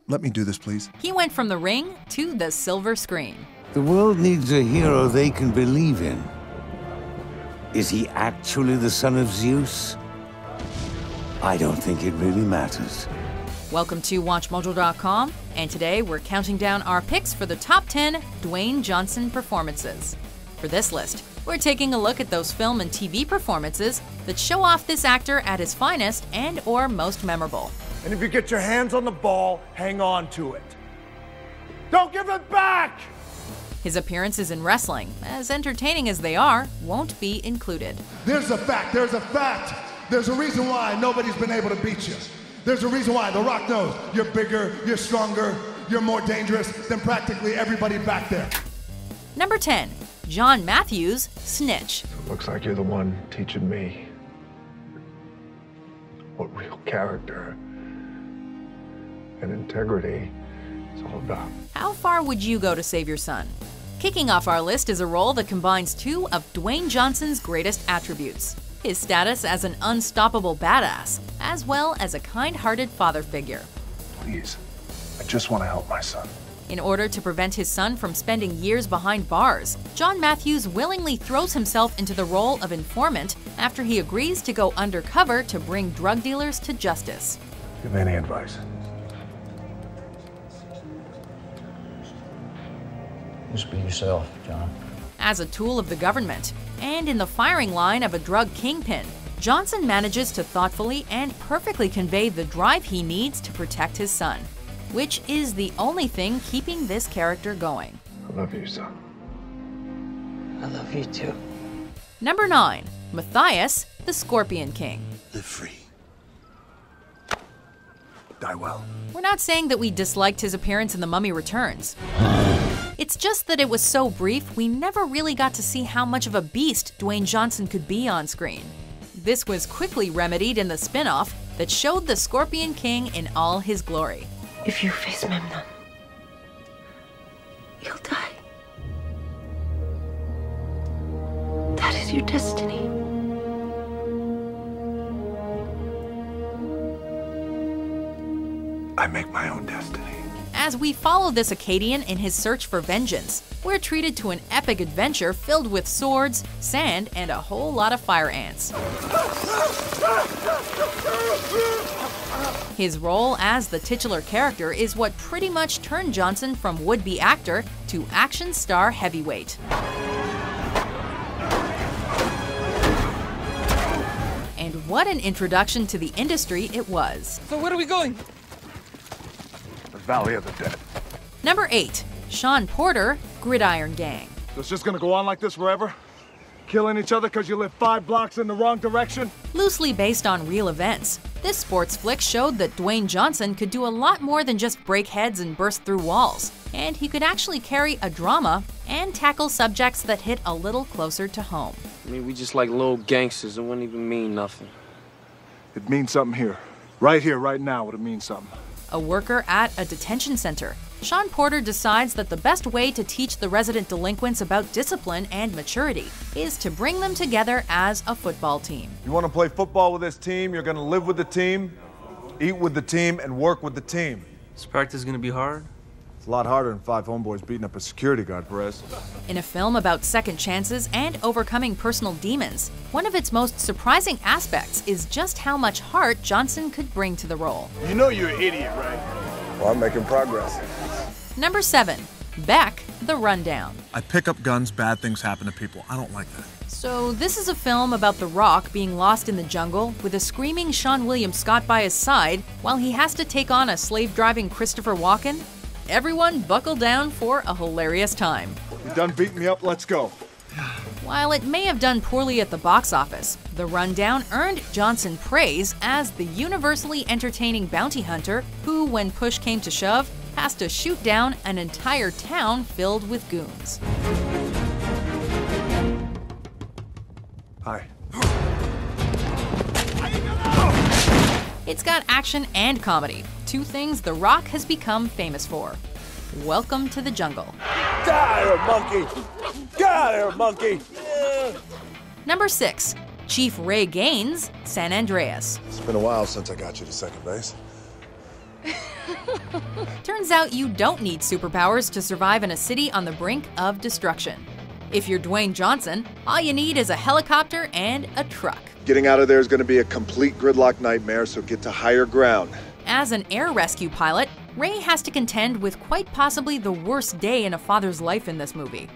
let me do this, please. He went from the ring to the silver screen. The world needs a hero they can believe in. Is he actually the son of Zeus? I don't think it really matters. Welcome to WatchMojo.com, and today we're counting down our picks for the top 10 Dwayne Johnson performances. For this list, we're taking a look at those film and TV performances that show off this actor at his finest and/or most memorable. And if you get your hands on the ball, hang on to it. Don't give it back! His appearances in wrestling, as entertaining as they are, won't be included. There's a fact. There's a reason why nobody's been able to beat you. There's a reason why. The Rock knows you're bigger, you're stronger, you're more dangerous than practically everybody back there. Number 10, John Matthews' Snitch. It looks like you're the one teaching me what real character and integrity is all about. How far would you go to save your son? Kicking off our list is a role that combines two of Dwayne Johnson's greatest attributes: his status as an unstoppable badass, as well as a kind-hearted father figure. Please, I just want to help my son. In order to prevent his son from spending years behind bars, John Matthews willingly throws himself into the role of informant after he agrees to go undercover to bring drug dealers to justice. Give me any advice. Just be yourself, John. As a tool of the government, and in the firing line of a drug kingpin, Johnson manages to thoughtfully and perfectly convey the drive he needs to protect his son, which is the only thing keeping this character going. I love you, son. I love you too. Number 9, Matthias, the Scorpion King. Live free. Die well. We're not saying that we disliked his appearance in The Mummy Returns. It's just that it was so brief, we never really got to see how much of a beast Dwayne Johnson could be on screen. This was quickly remedied in the spin-off that showed the Scorpion King in all his glory. If you face Memnon, you'll die. That is your destiny. I make my own destiny. As we follow this Akkadian in his search for vengeance, we're treated to an epic adventure filled with swords, sand, and a whole lot of fire ants. His role as the titular character is what pretty much turned Johnson from would-be actor to action star heavyweight. And what an introduction to the industry it was. So where are we going? The Valley of the Dead. Number 8, Shawn Porter, Gridiron Gang. So it's just gonna go on like this forever? Killing each other because you live 5 blocks in the wrong direction? Loosely based on real events, this sports flick showed that Dwayne Johnson could do a lot more than just break heads and burst through walls, and he could actually carry a drama and tackle subjects that hit a little closer to home. I mean, we just like little gangsters. It wouldn't even mean nothing. It means something here. Right here, right now, it means something. A worker at a detention center, Shawn Porter decides that the best way to teach the resident delinquents about discipline and maturity is to bring them together as a football team. You want to play football with this team, you're going to live with the team, eat with the team, and work with the team. Is practice gonna be hard? It's a lot harder than 5 homeboys beating up a security guard, Perez. In a film about second chances and overcoming personal demons, one of its most surprising aspects is just how much heart Johnson could bring to the role. You know you're an idiot, right? Well, I'm making progress. Number 7, Beck, The Rundown. I pick up guns, bad things happen to people. I don't like that. So this is a film about The Rock being lost in the jungle with a screaming Sean William Scott by his side while he has to take on a slave-driving Christopher Walken. Everyone buckle down for a hilarious time. You done beating me up? Let's go. While it may have done poorly at the box office, The Rundown earned Johnson praise as the universally entertaining bounty hunter who, when push came to shove, has to shoot down an entire town filled with goons. Hi. It's got action and comedy, two things The Rock has become famous for. Welcome to the jungle. Get out of here, monkey! Get out of here, monkey! Number 6, Chief Ray Gaines, San Andreas. It's been a while since I got you to second base. Turns out you don't need superpowers to survive in a city on the brink of destruction. If you're Dwayne Johnson, all you need is a helicopter and a truck. Getting out of there is going to be a complete gridlock nightmare, so get to higher ground. As an air rescue pilot, Ray has to contend with quite possibly the worst day in a father's life in this movie.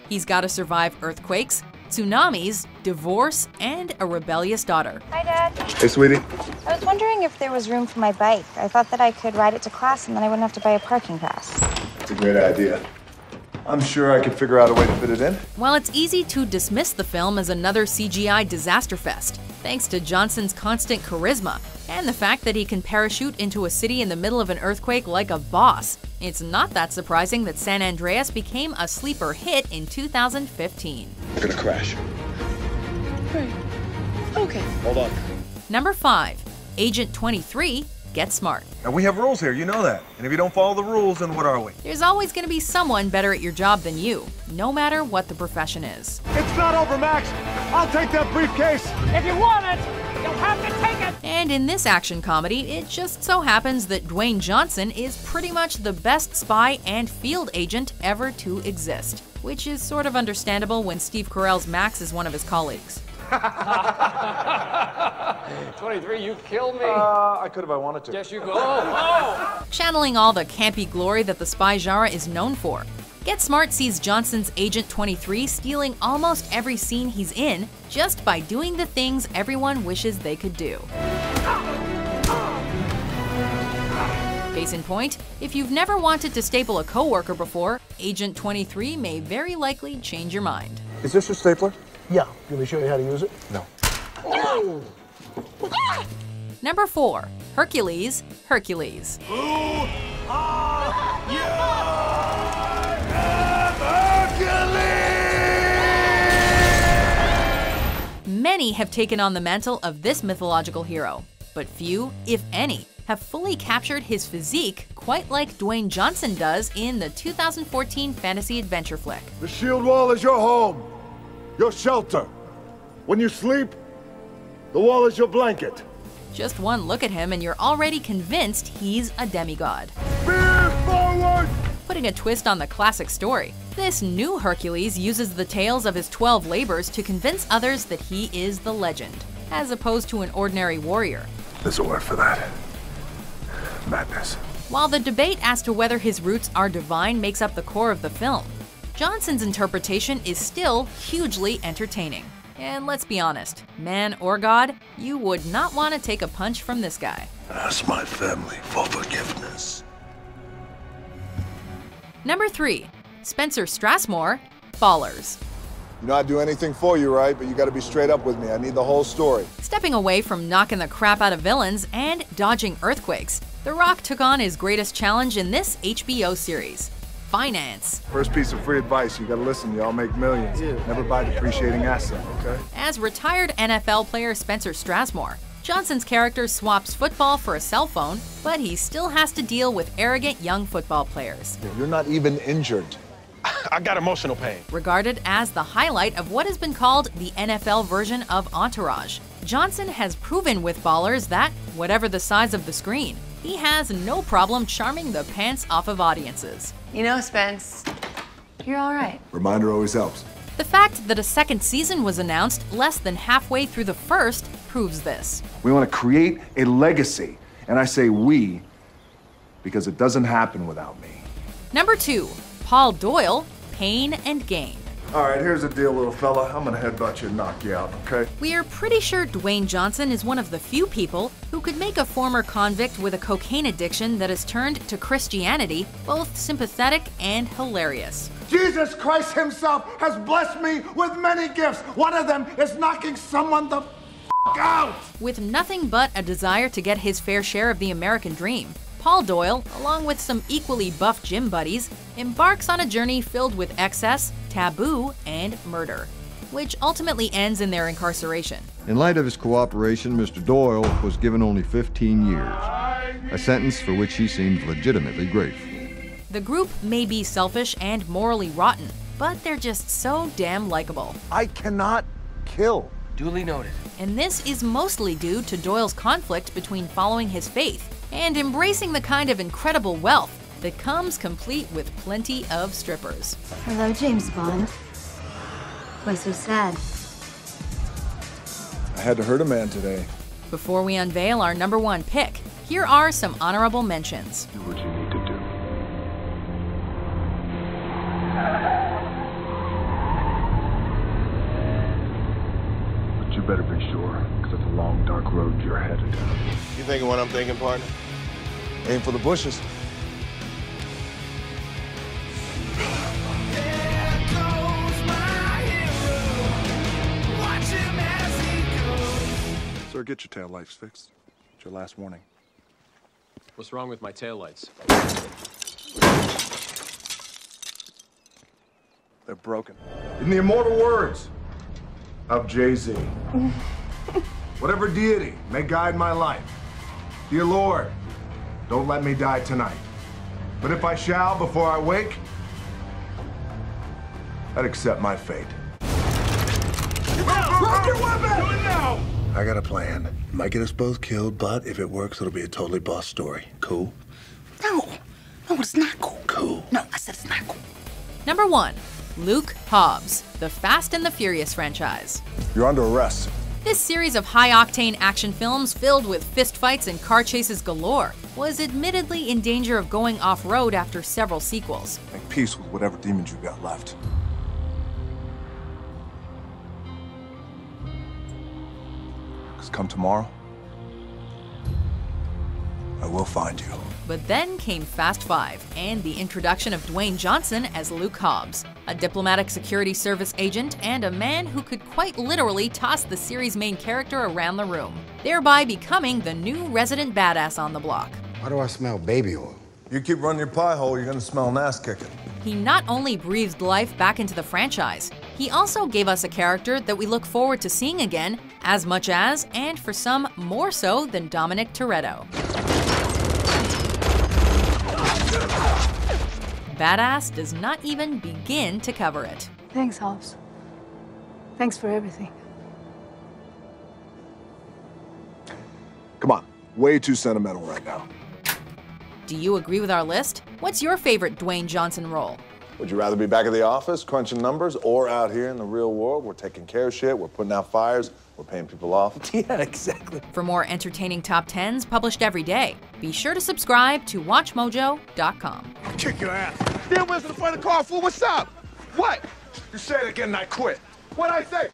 He's got to survive earthquakes, tsunamis, divorce, and a rebellious daughter. Hi, Dad. Hey, sweetie. I was wondering if there was room for my bike. I thought that I could ride it to class and then I wouldn't have to buy a parking pass. That's a great idea. I'm sure I could figure out a way to fit it in. While it's easy to dismiss the film as another CGI disaster fest, thanks to Johnson's constant charisma and the fact that he can parachute into a city in the middle of an earthquake like a boss, it's not that surprising that San Andreas became a sleeper hit in 2015. We're gonna crash. Right. Okay. Hold on. Number 5. Agent 23 Get Smart. And we have rules here, you know that. And if you don't follow the ruls, then what are we? There's always going to be someone better at your job than you, no matter what the profession is. It's not over, Max. I'll take that briefcase. If you want it, you'll have to take it. And in this action comedy, it just so happens that Dwayne Johnson is pretty much the best spy and field agent ever to exist, which is sort of understandable when Steve Carell's Max is one of his colleagues. 23, you killed me. I could if I wanted to. Yes, you go. Oh! Channeling all the campy glory that the spy genre is known for. Get Smart sees Johnson's Agent 23 stealing almost every scene he's in just by doing the things everyone wishes they could do. Case in point, if you've never wanted to staple a coworker before, Agent 23 may very likely change your mind. Is this your stapler? Yeah. Can we show you how to use it? No. Number 4. Hercules, Hercules. Who are you? Many have taken on the mantle of this mythological hero, but few, if any, have fully captured his physique quite like Dwayne Johnson does in the 2014 fantasy adventure flick. The shield wall is your home, your shelter. When you sleep, the wall is your blanket. Just one look at him and you're already convinced he's a demigod. Spear forward! Putting a twist on the classic story, this new Hercules uses the tales of his 12 labors to convince others that he is the legend, as opposed to an ordinary warrior. There's a word for that. Madness. While the debate as to whether his roots are divine makes up the core of the film, Johnson's interpretation is still hugely entertaining. And let's be honest, man or God, you would not want to take a punch from this guy. Ask my family for forgiveness. Number 3. Spencer Strassmore, Ballers. You know I'd do anything for you, right? But you gotta be straight up with me. I need the whole story. Stepping away from knocking the crap out of villains and dodging earthquakes, The Rock took on his greatest challenge in this HBO series: finance. First piece of free advice, you gotta listen, y'all make millions. Never buy depreciating asset, okay? As retired NFL player Spencer Strassmore, Johnson's character swaps football for a cell phone, but he still has to deal with arrogant young football players. You're not even injured. I got emotional pain. Regarded as the highlight of what has been called the NFL version of Entourage, Johnson has proven with Ballers that, whatever the size of the screen, he has no problem charming the pants off of audiences. You know, Spence, you're all right. Reminder always helps. The fact that a second season was announced less than halfway through the first proves this. We want to create a legacy, and I say we because it doesn't happen without me. Number 2. Paul Doyle, Pain and Gain. All right, here's the deal, little fella. I'm gonna headbutt you and knock you out, okay? We are pretty sure Dwayne Johnson is one of the few people who could make a former convict with a cocaine addiction that has turned to Christianity both sympathetic and hilarious. Jesus Christ himself has blessed me with many gifts. One of them is knocking someone the out. With nothing but a desire to get his fair share of the American dream, Paul Doyle, along with some equally buff gym buddies, embarks on a journey filled with excess, taboo, and murder, which ultimately ends in their incarceration. In light of his cooperation, Mr. Doyle was given only 15 years, a sentence for which he seemed legitimately grateful. The group may be selfish and morally rotten, but they're just so damn likable. I cannot kill. Duly noted. And this is mostly due to Doyle's conflict between following his faith and embracing the kind of incredible wealth that comes complete with plenty of strippers. Hello, James Bond. Why so sad? I had to hurt a man today. Before we unveil our #1 pick, here are some honorable mentions. Do what you need to do. But you better be sure, because it's a long, dark road you're headed. You thinking what I'm thinking, partner? Aim for the bushes. Sir, get your tail lights fixed. It's your last warning. What's wrong with my taillights? They're broken. In the immortal words of Jay-Z, whatever deity may guide my life, dear Lord, don't let me die tonight. But if I shall before I wake, I'd accept my fate. Drop your weapon! Do it now! I got a plan. Might get us both killed, but if it works, it'll be a totally boss story. Cool? No, it's not cool. Cool. No, I said it's not cool. #1, Luke Hobbs, the Fast and the Furious franchise. You're under arrest. This series of high-octane action films filled with fistfights and car chases galore was admittedly in danger of going off-road after several sequels. Make peace with whatever demons you got left. Because come tomorrow, I will find you. But then came Fast 5 and the introduction of Dwayne Johnson as Luke Hobbs, a diplomatic security service agent and a man who could quite literally toss the series' main character around the room, thereby becoming the new resident badass on the block. Why do I smell baby oil? You keep running your pie hole, you're gonna smell an ass kicking. He not only breathed life back into the franchise, he also gave us a character that we look forward to seeing again as much as, and for some, more so than Dominic Toretto. Badass does not even begin to cover it. Thanks, Hobbs. Thanks for everything. Come on, way too sentimental right now. Do you agree with our list? What's your favorite Dwayne Johnson role? Would you rather be back at the office, crunching numbers, or out here in the real world? We're taking care of shit, we're putting out fires, we're paying people off. Yeah, exactly. For more entertaining top 10s published every day, be sure to subscribe to WatchMojo.com. I'll kick your ass. Damn, where's the front of the car, fool? What's up? What? You say it again and I quit. What'd I say?